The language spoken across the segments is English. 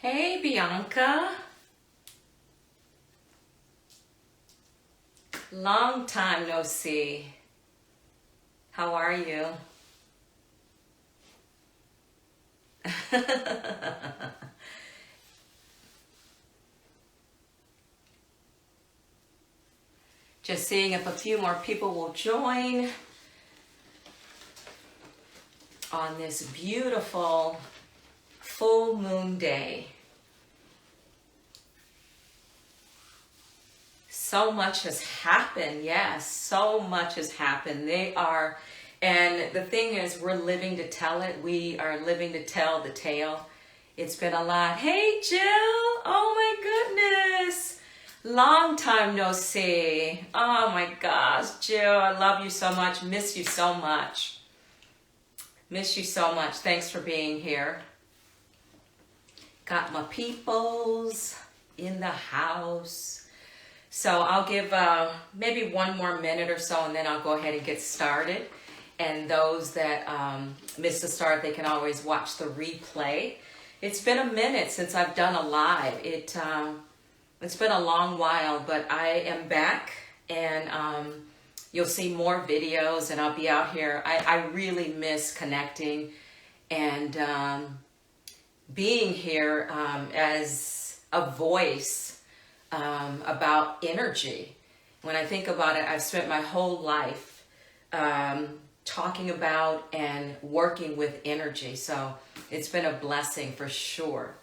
Hey, Bianca. Long time no see. How are you? Just seeing if a few more people will join on this beautiful full moon day. So much has happened. Yes, so much has happened. And the thing is, we're living to tell it. We are living to tell the tale. It's been a lot. Hey, Jill. Oh my goodness. Long time no see. Oh my gosh, Jill, I love you so much. Miss you so much. Miss you so much. Thanks for being here. Got my peoples in the house. So I'll give maybe one more minute or so, and then I'll go ahead and get started. And those that missed the start, they can always watch the replay. It's been a minute since I've done a live. It's been a long while, but I am back, and you'll see more videos, and I'll be out here. I really miss connecting and being here as a voice about energy. When I think about it, I've spent my whole life talking about and working with energy. So it's been a blessing for sure.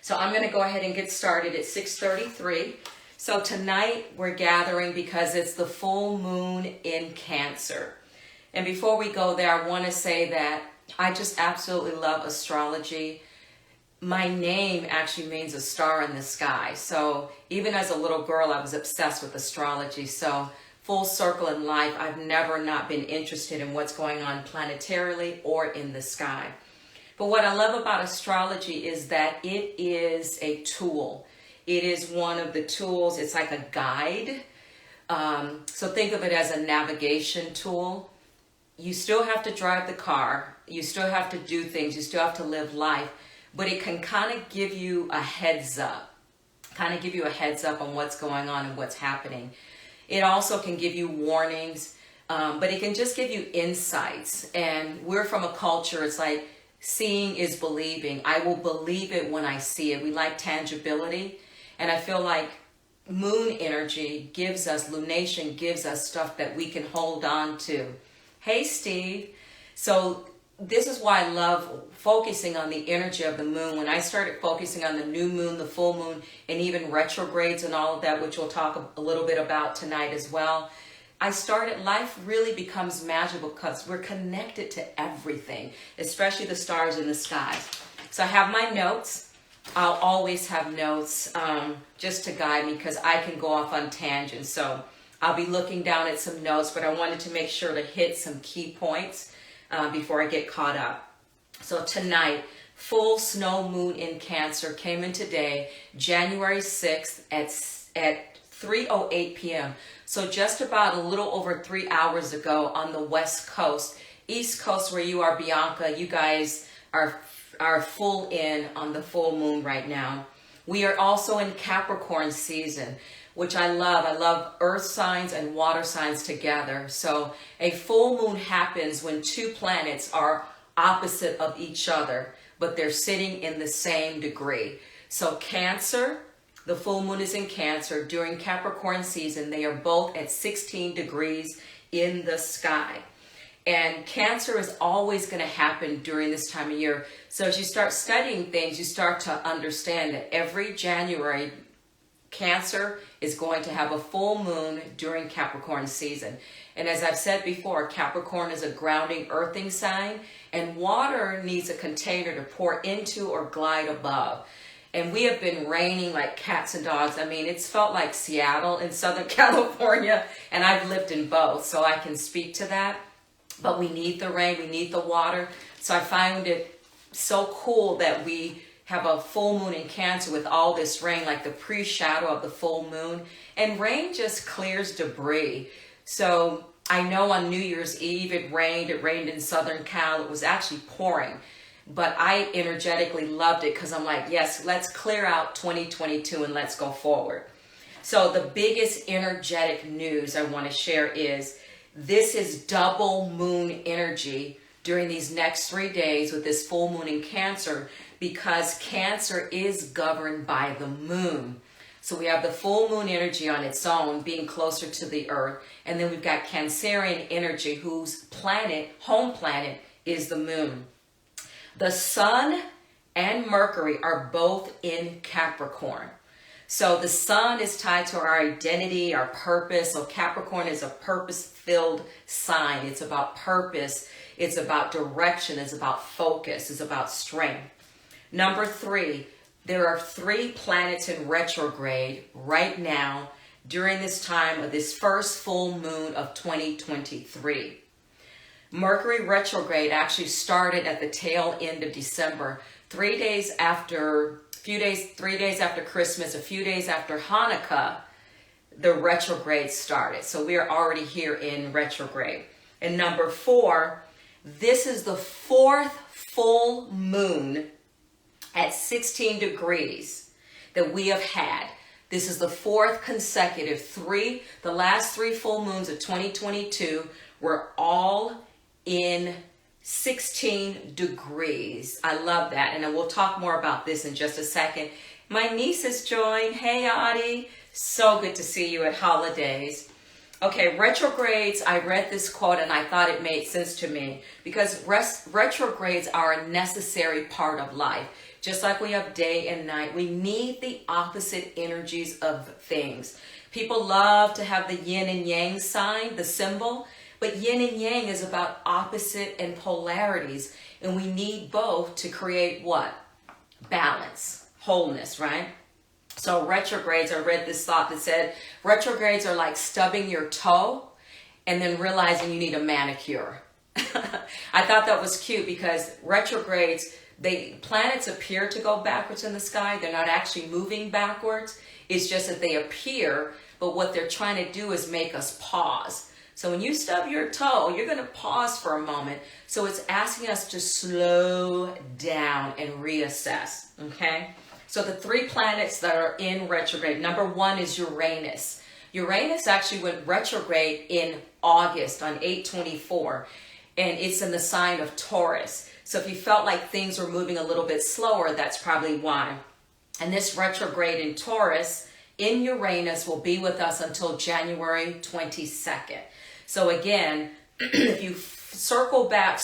So I'm going to go ahead and get started at 6:33. So tonight we're gathering because it's the full moon in Cancer. And before we go there, I want to say that I just absolutely love astrology. My name actually means a star in the sky. So even as a little girl, I was obsessed with astrology. So full circle in life, I've never not been interested in what's going on planetarily or in the sky. But what I love about astrology is that it is a tool. It is one of the tools. It's like a guide. So think of it as a navigation tool. You still have to drive the car. You still have to do things. You still have to live life. But it can kind of give you a heads up. On what's going on and what's happening. It also can give you warnings. But it can just give you insights. And we're from a culture, it's like, seeing is believing. I will believe it when I see it. We like tangibility. And I feel like moon energy gives us, lunation gives us stuff that we can hold on to. Hey, Steve. So this is why I love focusing on the energy of the moon. When I started focusing on the new moon, the full moon, and even retrogrades and all of that, which we'll talk a little bit about tonight as well, life really becomes magical because we're connected to everything, especially the stars in the skies. So I have my notes. I'll always have notes just to guide me because I can go off on tangents. So I'll be looking down at some notes, but I wanted to make sure to hit some key points before I get caught up. So tonight, full snow moon in Cancer came in today, January 6th at 3:08 p.m. So just about a little over 3 hours ago on the West Coast. East Coast where you are, Bianca, you guys are full in on the full moon right now. We are also in Capricorn season, which I love. I love earth signs and water signs together. So a full moon happens when two planets are opposite of each other, but they're sitting in the same degree. So Cancer, the full moon is in Cancer. During Capricorn season, they are both at 16 degrees in the sky. And Cancer is always going to happen during this time of year. So as you start studying things, you start to understand that every January, Cancer is going to have a full moon during Capricorn season. And as I've said before, Capricorn is a grounding, earthing sign, and water needs a container to pour into or glide above. And we have been raining like cats and dogs. I mean, it's felt like Seattle in Southern California, and I've lived in both, so I can speak to that. But we need the rain, we need the water. So I find it so cool that we have a full moon in Cancer with all this rain, like the pre-shadow of the full moon. And rain just clears debris. So I know on New Year's Eve it rained in Southern Cal. It was actually pouring. but I energetically loved it because I'm like, yes, let's clear out 2022 and let's go forward. So the biggest energetic news I want to share is this is double moon energy during these next 3 days with this full moon in Cancer, because Cancer is governed by the moon. So we have the full moon energy on its own, being closer to the earth. And then we've got Cancerian energy, whose planet, home planet, is the moon. The sun and Mercury are both in Capricorn. So the sun is tied to our identity, our purpose. So Capricorn is a purpose-filled sign. It's about purpose. It's about direction. It's about focus. It's about strength. Number 3, there are 3 planets in retrograde right now during this time of this first full moon of 2023. Mercury retrograde actually started at the tail end of December, 3 days after 3 days after Christmas, a few days after Hanukkah, the retrograde started. So we are already here in retrograde. And number 4, this is the 4th full moon at 16 degrees that we have had. This is the 4th consecutive the last 3 full moons of 2022 were all in 16 degrees. I love that. And we'll talk more about this in just a second. My niece has joined. Hey, Audie. So good to see you at holidays. Okay, retrogrades. I read this quote and I thought it made sense to me because retrogrades are a necessary part of life. Just like we have day and night, we need the opposite energies of things. People love to have the yin and yang sign, the symbol. But yin and yang is about opposite and polarities. And we need both to create what? Balance, wholeness, right? So retrogrades, I read this thought that said, retrogrades are like stubbing your toe and then realizing you need a manicure. I thought that was cute because retrogrades, planets appear to go backwards in the sky. They're not actually moving backwards. It's just that they appear, but what they're trying to do is make us pause. So when you stub your toe, you're going to pause for a moment. So it's asking us to slow down and reassess, okay? So the 3 planets that are in retrograde, number 1 is Uranus. Uranus actually went retrograde in August on 8/24, and it's in the sign of Taurus. So if you felt like things were moving a little bit slower, that's probably why. And this retrograde in Taurus, in Uranus, will be with us until January 22nd. So again, if you swirl back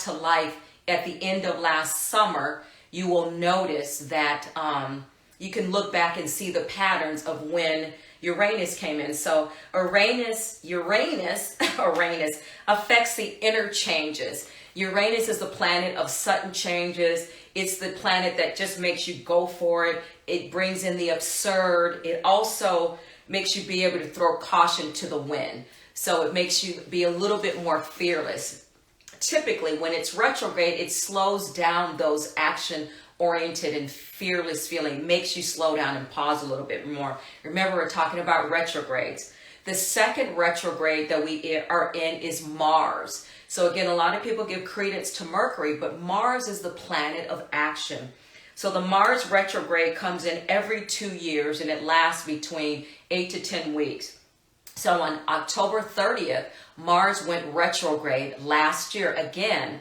to life at the end of last summer, you will notice that you can look back and see the patterns of when Uranus came in. So Uranus affects the inner changes. Uranus is the planet of sudden changes. It's the planet that just makes you go for it. It brings in the absurd. It also makes you be able to throw caution to the wind. So it makes you be a little bit more fearless. Typically, when it's retrograde, it slows down those action-oriented and fearless feeling. Makes you slow down and pause a little bit more. Remember, we're talking about retrogrades. The second retrograde that we are in is Mars. So again, a lot of people give credence to Mercury, but Mars is the planet of action. So the Mars retrograde comes in every 2 years and it lasts between 8 to 10 weeks. So on October 30th, Mars went retrograde last year. Again,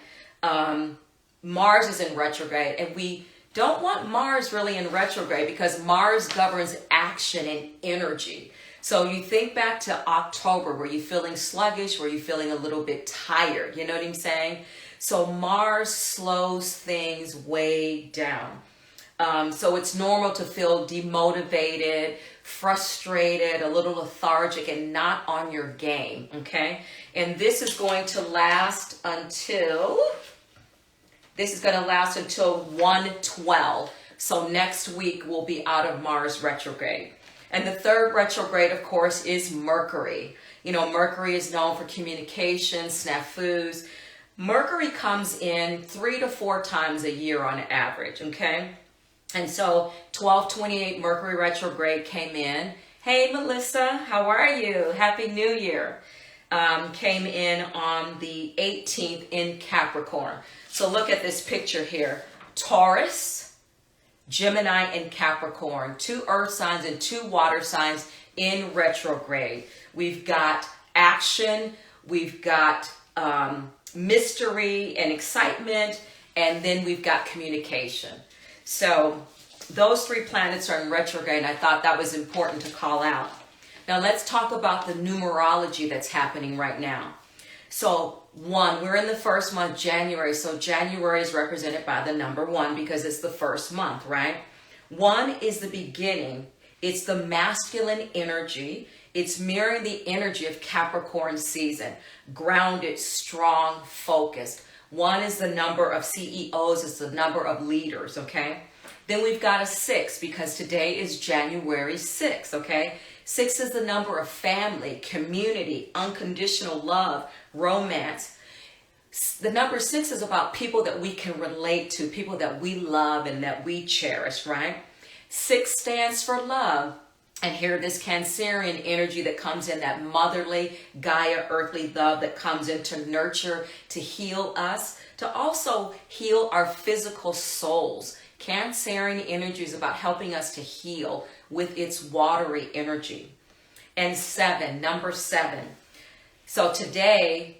Mars is in retrograde, and we don't want Mars really in retrograde because Mars governs action and energy. So you think back to October, were you feeling sluggish? Were you feeling a little bit tired? You know what I'm saying? So Mars slows things way down. So it's normal to feel demotivated, frustrated, a little lethargic, and not on your game, okay? And this is going to last until 1/12. So next week we'll be out of Mars retrograde. And the third retrograde, of course, is Mercury. You know, Mercury is known for communication, snafus. Mercury comes in 3 to 4 times a year on average, okay? And so 12/28 Mercury retrograde came in. Hey, Melissa, how are you? Happy New Year. came in on the 18th in Capricorn. So look at this picture here. Taurus, Gemini, and Capricorn. 2 earth signs and 2 water signs in retrograde. We've got action, we've got mystery and excitement, and then we've got communication. So those 3 planets are in retrograde, and I thought that was important to call out. Now let's talk about the numerology that's happening right now. So 1, we're in the first month, January. So January is represented by the number 1 because it's the first month, right? 1 is the beginning. It's the masculine energy. It's mirroring the energy of Capricorn season. Grounded, strong, focused. 1 is the number of CEOs. It's the number of leaders, okay? Then we've got a 6 because today is January 6th, okay? 6 is the number of family, community, unconditional love, romance. The number 6 is about people that we can relate to, people that we love and that we cherish, right? 6 stands for love. And here, this Cancerian energy that comes in, that motherly, Gaia, earthly love that comes in to nurture, to heal us, to also heal our physical souls. Cancerian energy is about helping us to heal with its watery energy. And 7, number 7. So today,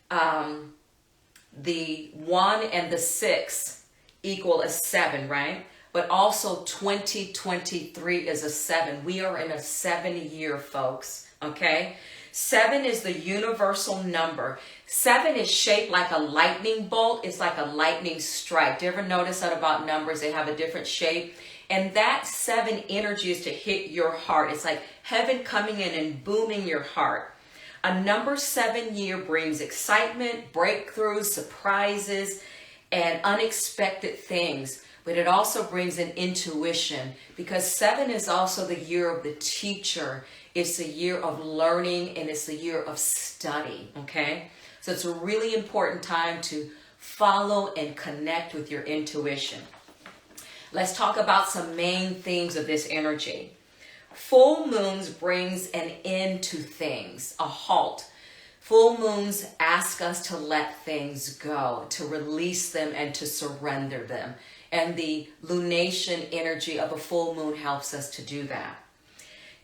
the 1 and the 6 equal a 7, right? But also 2023 is a 7. We are in a 7-year, folks, okay? 7 is the universal number. 7 is shaped like a lightning bolt. It's like a lightning strike. Do you ever notice that about numbers? They have a different shape. And that 7 energy is to hit your heart. It's like heaven coming in and booming your heart. A number 7 year brings excitement, breakthroughs, surprises, and unexpected things. But it also brings an intuition because 7 is also the year of the teacher. It's the year of learning and it's the year of study, okay? So it's a really important time to follow and connect with your intuition. Let's talk about some main themes of this energy. Full moons brings an end to things, a halt. Full moons ask us to let things go, to release them and to surrender them. And the lunation energy of a full moon helps us to do that.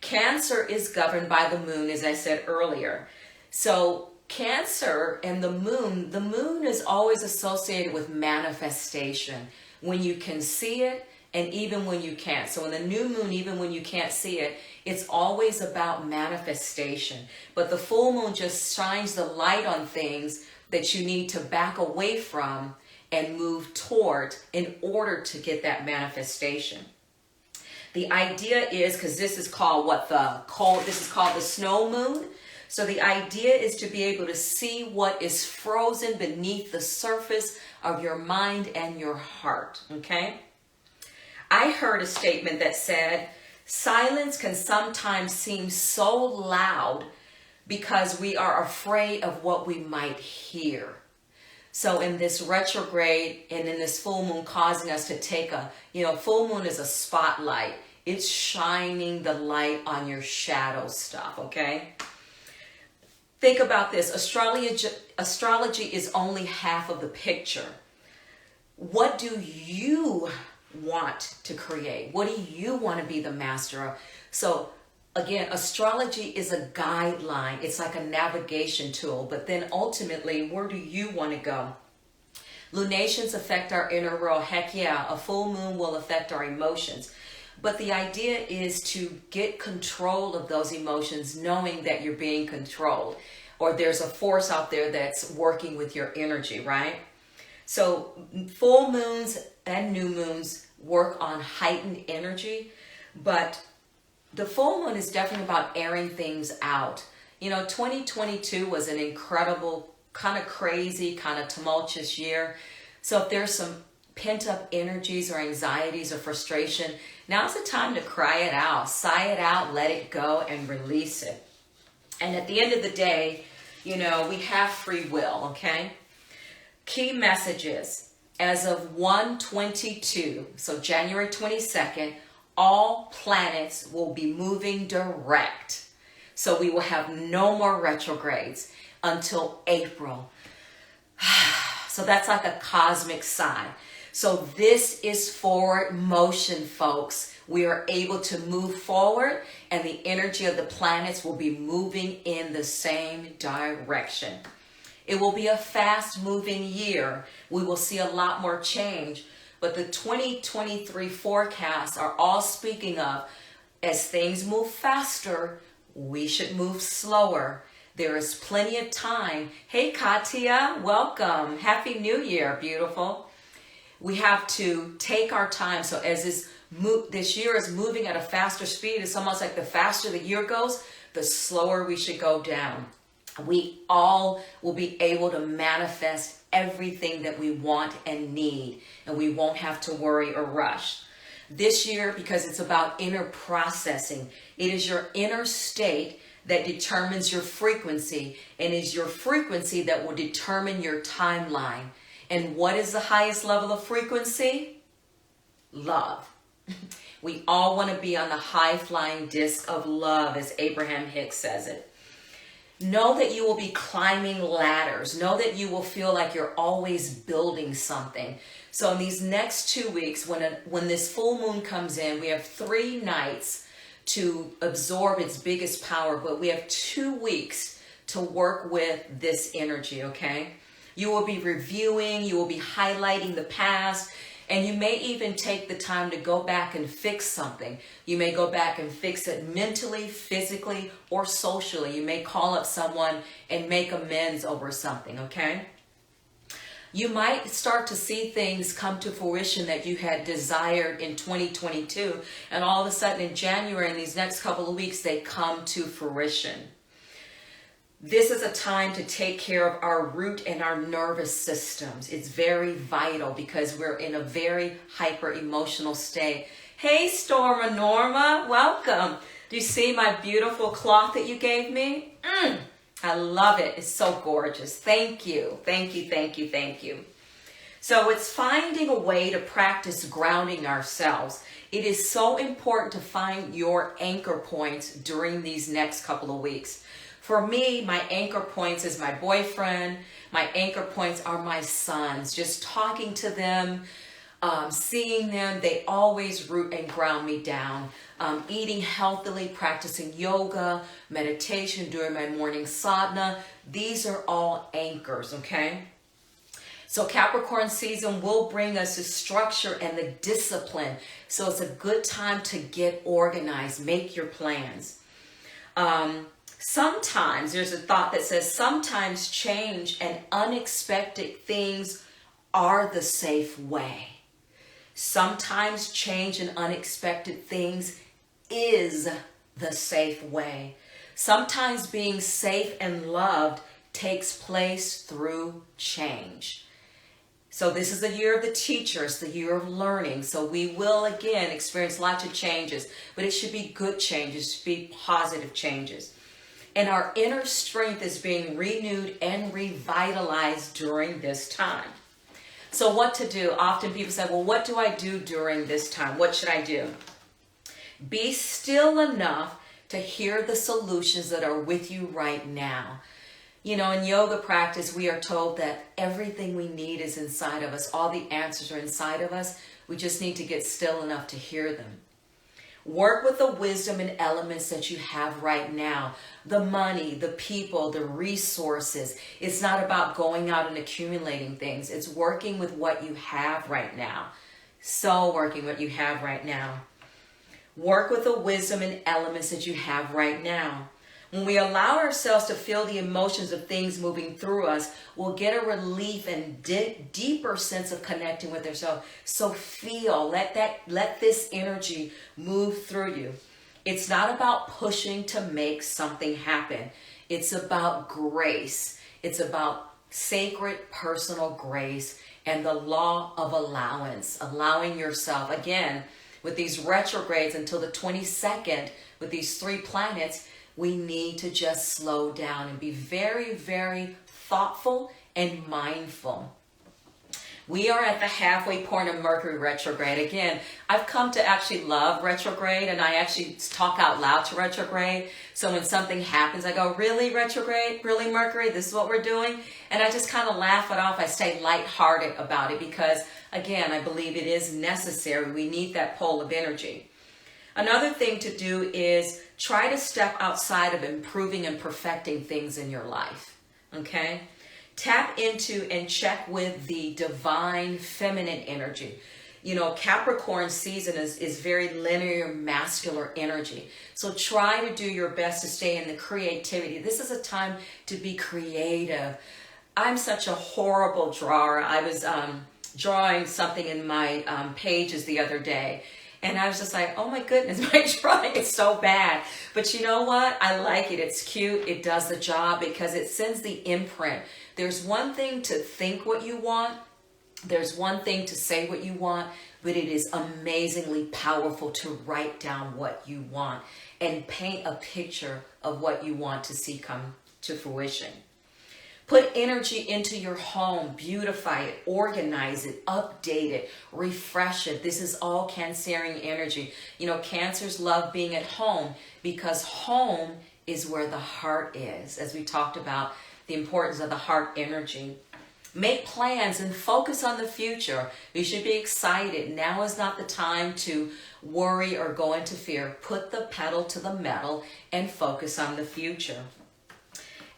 Cancer is governed by the moon, as I said earlier. So Cancer and the moon is always associated with manifestation. When you can see it and even when you can't. So in the new moon, even when you can't see it, it's always about manifestation. But the full moon just shines the light on things that you need to back away from and move toward in order to get that manifestation. The idea is, because this is called this is called the snow moon. So the idea is to be able to see what is frozen beneath the surface of your mind and your heart, okay? I heard a statement that said, silence can sometimes seem so loud because we are afraid of what we might hear. So in this retrograde and in this full moon causing us to take full moon is a spotlight. It's shining the light on your shadow stuff, okay? Think about this. Astrology is only half of the picture. What do you want to create? What do you want to be the master of? So again, astrology is a guideline. It's like a navigation tool. But then ultimately, where do you want to go? Lunations affect our inner world. Heck yeah, a full moon will affect our emotions. But the idea is to get control of those emotions, knowing that you're being controlled, or there's a force out there that's working with your energy, right? So full moons and new moons work on heightened energy, but the full moon is definitely about airing things out. 2022 was an incredible, kind of crazy, kind of tumultuous year. So if there's some pent-up energies or anxieties or frustration, now's the time to cry it out, sigh it out, let it go, and release it. And at the end of the day, we have free will, okay? Key messages. As of 1/22, so January 22nd, all planets will be moving direct. So we will have no more retrogrades until April. So that's like a cosmic sign. So this is forward motion, folks. We are able to move forward, and the energy of the planets will be moving in the same direction. It will be a fast moving year. We will see a lot more change, but the 2023 forecasts are all speaking of, as things move faster, we should move slower. There is plenty of time. Hey Katia, welcome. Happy New Year, beautiful. We have to take our time. So as this year is moving at a faster speed, it's almost like the faster the year goes, the slower we should go down. We all will be able to manifest everything that we want and need, and we won't have to worry or rush. This year, because it's about inner processing, it is your inner state that determines your frequency, and is your frequency that will determine your timeline. And what is the highest level of frequency? Love. We all want to be on the high-flying disc of love, as Abraham Hicks says it. Know that you will be climbing ladders. Know that you will feel like you're always building something. So in these next 2 weeks, when this full moon comes in, we have 3 nights to absorb its biggest power, but we have 2 weeks to work with this energy, okay? You will be reviewing, you will be highlighting the past, and you may even take the time to go back and fix something. You may go back and fix it mentally, physically, or socially. You may call up someone and make amends over something, okay? You might start to see things come to fruition that you had desired in 2022, and all of a sudden in January, in these next couple of weeks, they come to fruition. This is a time to take care of our root and our nervous systems. It's very vital because we're in a very hyper emotional state. Hey, Storma Norma, welcome. Do you see my beautiful cloth that you gave me? I love it. It's so gorgeous. Thank you. Thank you, thank you, thank you. So it's finding a way to practice grounding ourselves. It is so important to find your anchor points during these next couple of weeks. For me, my anchor points is my boyfriend. My anchor points are my sons. Just talking to them, seeing them, they always root and ground me down. Eating healthily, practicing yoga, meditation, doing my morning sadhana. These are all anchors, okay? So Capricorn season will bring us the structure and the discipline. So it's a good time to get organized, make your plans. Sometimes there's a thought that says sometimes change and unexpected things are the safe way. Sometimes change and unexpected things is the safe way. Sometimes being safe and loved takes place through change. So this is the year of the teacher. It's the year of learning. So we will again experience lots of changes, but it should be good changes, it should be positive changes. And our inner strength is being renewed and revitalized during this time. So what to do? Often people say, well, what do I do during this time? What should I do? Be still enough to hear the solutions that are with you right now. You know, in yoga practice, we are told that everything we need is inside of us. All the answers are inside of us. We just need to get still enough to hear them. Work with the wisdom and elements that you have right now. The money, the people, the resources. It's not about going out and accumulating things. It's working with what you have right now. So working what you have right now. Work with the wisdom and elements that you have right now. When we allow ourselves to feel the emotions of things moving through us, we'll get a relief and deeper sense of connecting with ourselves. So feel, let this energy move through you. It's not about pushing to make something happen. It's about grace. It's about sacred personal grace and the law of allowance, allowing yourself, again, with these retrogrades until the 22nd, with these 3 planets, we need to just slow down and be very, very thoughtful and mindful. We are at the halfway point of Mercury retrograde. Again, I've come to actually love retrograde, and I actually talk out loud to retrograde. So when something happens, I go, really, retrograde? Really, Mercury? This is what we're doing? And I just kind of laugh it off. I stay lighthearted about it because, again, I believe it is necessary. We need that pole of energy. Another thing to do is try to step outside of improving and perfecting things in your life, okay? Tap into and check with the divine feminine energy. You know, Capricorn season is very linear, masculine energy. So try to do your best to stay in the creativity. This is a time to be creative. I'm such a horrible drawer. I was drawing something in my pages the other day. And I was just like, oh my goodness, my drawing is so bad. But you know what? I like it. It's cute. It does the job because it sends the imprint. There's one thing to think what you want. There's one thing to say what you want. But it is amazingly powerful to write down what you want and paint a picture of what you want to see come to fruition. Put energy into your home, beautify it, organize it, update it, refresh it. This is all Cancerian energy. You know, Cancers love being at home because home is where the heart is, as we talked about the importance of the heart energy. Make plans and focus on the future. You should be excited. Now is not the time to worry or go into fear. Put the pedal to the metal and focus on the future.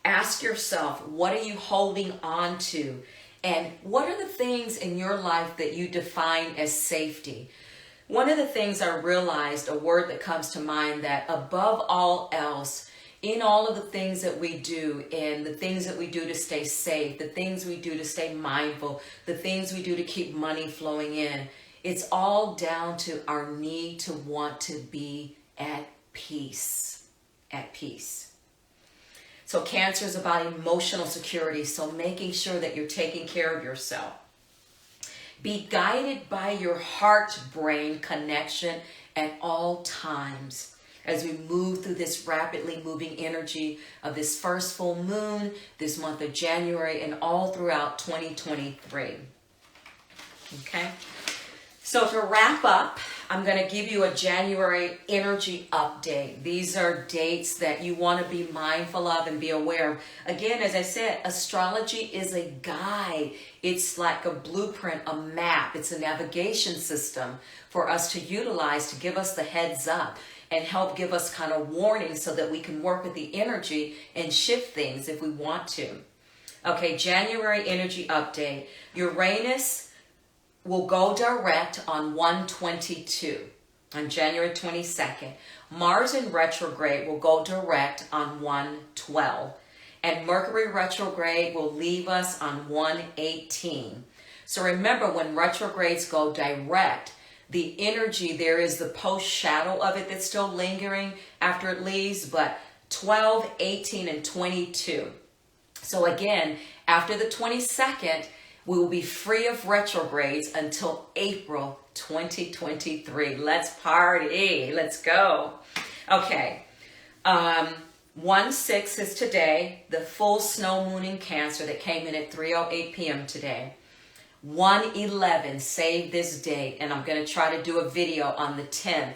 Ask yourself, what are you holding on to? And what are the things in your life that you define as safety? One of the things I realized, a word that comes to mind, that above all else, in all of the things that we do and the things that we do to stay safe, the things we do to stay mindful, the things we do to keep money flowing in, it's all down to our need to want to be at peace. At peace. So Cancer is about emotional security, so making sure that you're taking care of yourself. Be guided by your heart-brain connection at all times as we move through this rapidly moving energy of this first full moon, this month of January, and all throughout 2023. Okay? So to wrap up, I'm going to give you a January energy update. These are dates that you want to be mindful of and be aware of. Again, as I said, astrology is a guide. It's like a blueprint, a map. It's a navigation system for us to utilize to give us the heads up and help give us kind of warnings so that we can work with the energy and shift things if we want to. Okay, January energy update. Uranus will go direct on 1/22 on January 22nd. Mars in retrograde will go direct on 1/12. And Mercury retrograde will leave us on 1/18. So remember, when retrogrades go direct, the energy, there is the post shadow of it that's still lingering after it leaves, but 12, 18, and 22. So again, after the 22nd, we will be free of retrogrades until April 2023. Let's party. Let's go. Okay. 1/6 is today, the full snow moon in Cancer that came in at 3:08 p.m. today. 1/11, save this date, and I'm going to try to do a video on the 10th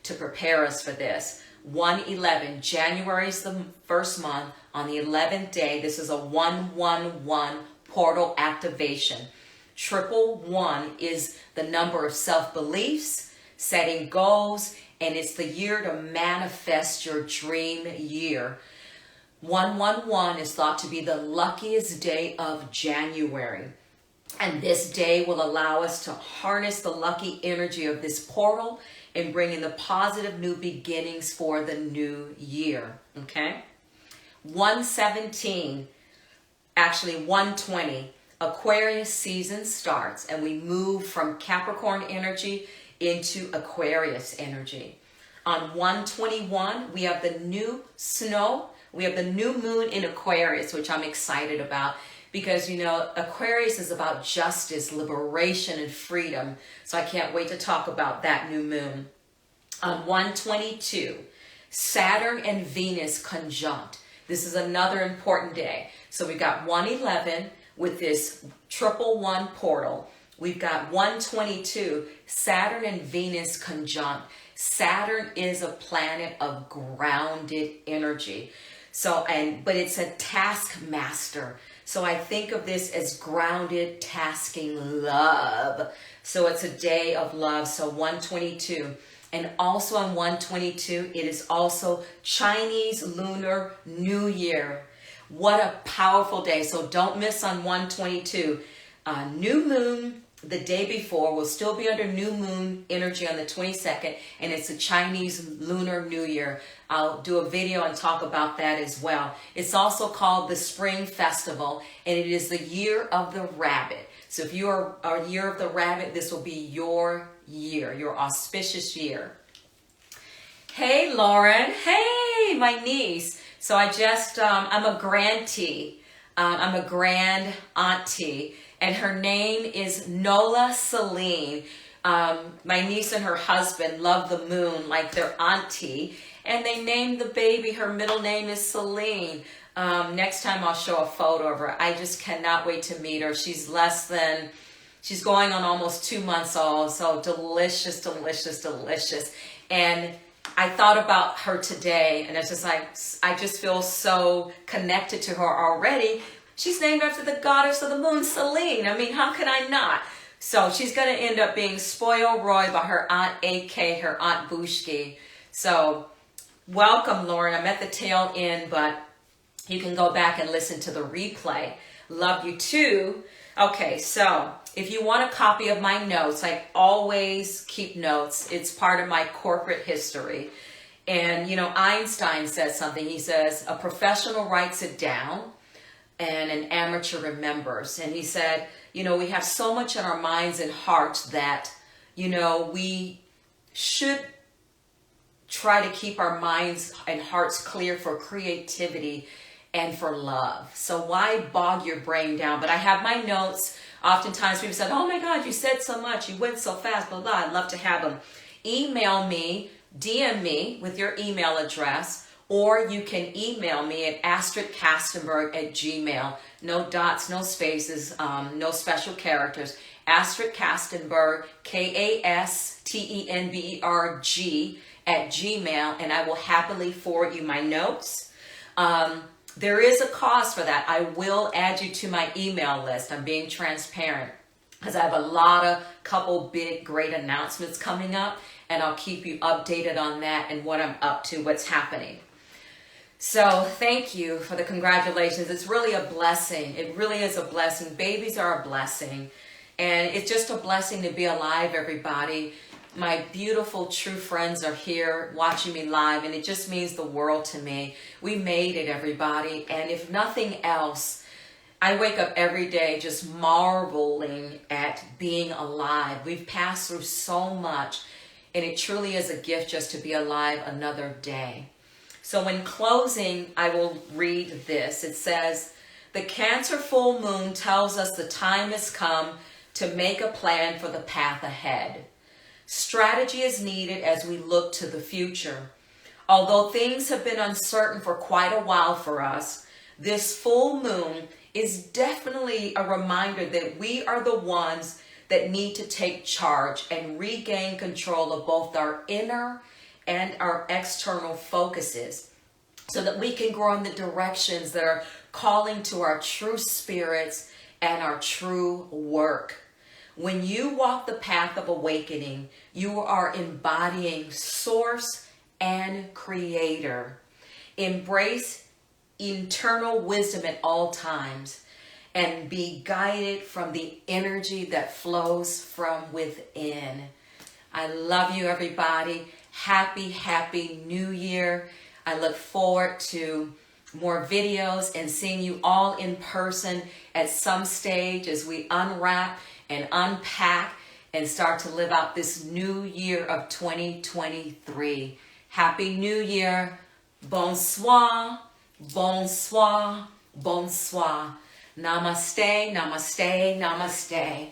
to prepare us for this. 1/11, January is the first month. On the 11th day, this is a 111 portal activation. 111 is the number of self-beliefs, setting goals, and it's the year to manifest your dream year. 111 is thought to be the luckiest day of January. And this day will allow us to harness the lucky energy of this portal and bring in the positive new beginnings for the new year. Okay? 117, actually 120, Aquarius season starts, and we move from Capricorn energy into Aquarius energy. On 121, we have the new snow. We have the new moon in Aquarius, which I'm excited about because, you know, Aquarius is about justice, liberation, and freedom. So I can't wait to talk about that new moon. On 122, Saturn and Venus conjunct. This is another important day. So we got 111 with this 111 portal. we've got 122, Saturn and Venus conjunct. Saturn is a planet of grounded energy. But it's a taskmaster. So I think of this as grounded, tasking love. So it's a day of love. So 122. And also on 122, it is also Chinese Lunar New Year. What a powerful day. So don't miss on 122. New moon the day before. We'll still be under new moon energy on the 22nd. And it's a Chinese Lunar New Year. I'll do a video and talk about that as well. It's also called the Spring Festival. And it is the year of the rabbit. So if you are a year of the rabbit, this will be your year, your auspicious year. Hey, Lauren. Hey, my niece. So I'm a grantee. I'm a grand auntie. And her name is Nola Celine. My niece and her husband love the moon like their auntie. And they named the baby, her middle name is Celine. Next time I'll show a photo of her. I just cannot wait to meet her. She's going on almost 2 months old. So delicious, delicious, delicious. And I thought about her today, and it's just like, I just feel so connected to her already. She's named after the goddess of the moon, Celine. I mean, how can I not? So she's going to end up being spoiled roy by her Aunt AK, her Aunt Bushki. So welcome, Lauren. I'm at the tail end, but you can go back and listen to the replay. Love you too. Okay, so if you want a copy of my notes, I always keep notes. It's part of my corporate history. And, you know, Einstein says something. He says, a professional writes it down and an amateur remembers. And he said, you know, we have so much in our minds and hearts that, you know, we should try to keep our minds and hearts clear for creativity and for love. So why bog your brain down? But I have my notes. Oftentimes people said, oh my God, you said so much. You went so fast, blah, blah. I'd love to have them. Email me, DM me with your email address, or you can email me at astridkastenberg@gmail. No dots, no spaces, no special characters. Astrid Kastenberg, KASTENBERG @gmail, and I will happily forward you my notes. There is a cost for that. I will add you to my email list. I'm being transparent because I have a couple big, great announcements coming up, and I'll keep you updated on that and what I'm up to, what's happening. So thank you for the congratulations. It's really a blessing. It really is a blessing. Babies are a blessing, and it's just a blessing to be alive, everybody. My beautiful true friends are here watching me live, and it just means the world to me. We made it, everybody. And if nothing else, I wake up every day just marveling at being alive. We've passed through so much, and it truly is a gift just to be alive another day. So in closing, I will read this. It says, the Cancer full moon tells us the time has come to make a plan for the path ahead. Strategy is needed as we look to the future. Although things have been uncertain for quite a while for us, this full moon is definitely a reminder that we are the ones that need to take charge and regain control of both our inner and our external focuses so that we can grow in the directions that are calling to our true spirits and our true work. When you walk the path of awakening, you are embodying source and creator. Embrace internal wisdom at all times and be guided from the energy that flows from within. I love you, everybody. Happy, happy New Year. I look forward to more videos and seeing you all in person at some stage as we unwrap and unpack and start to live out this new year of 2023. Happy New Year. Bonsoir, bonsoir, bonsoir. Namaste, namaste, namaste.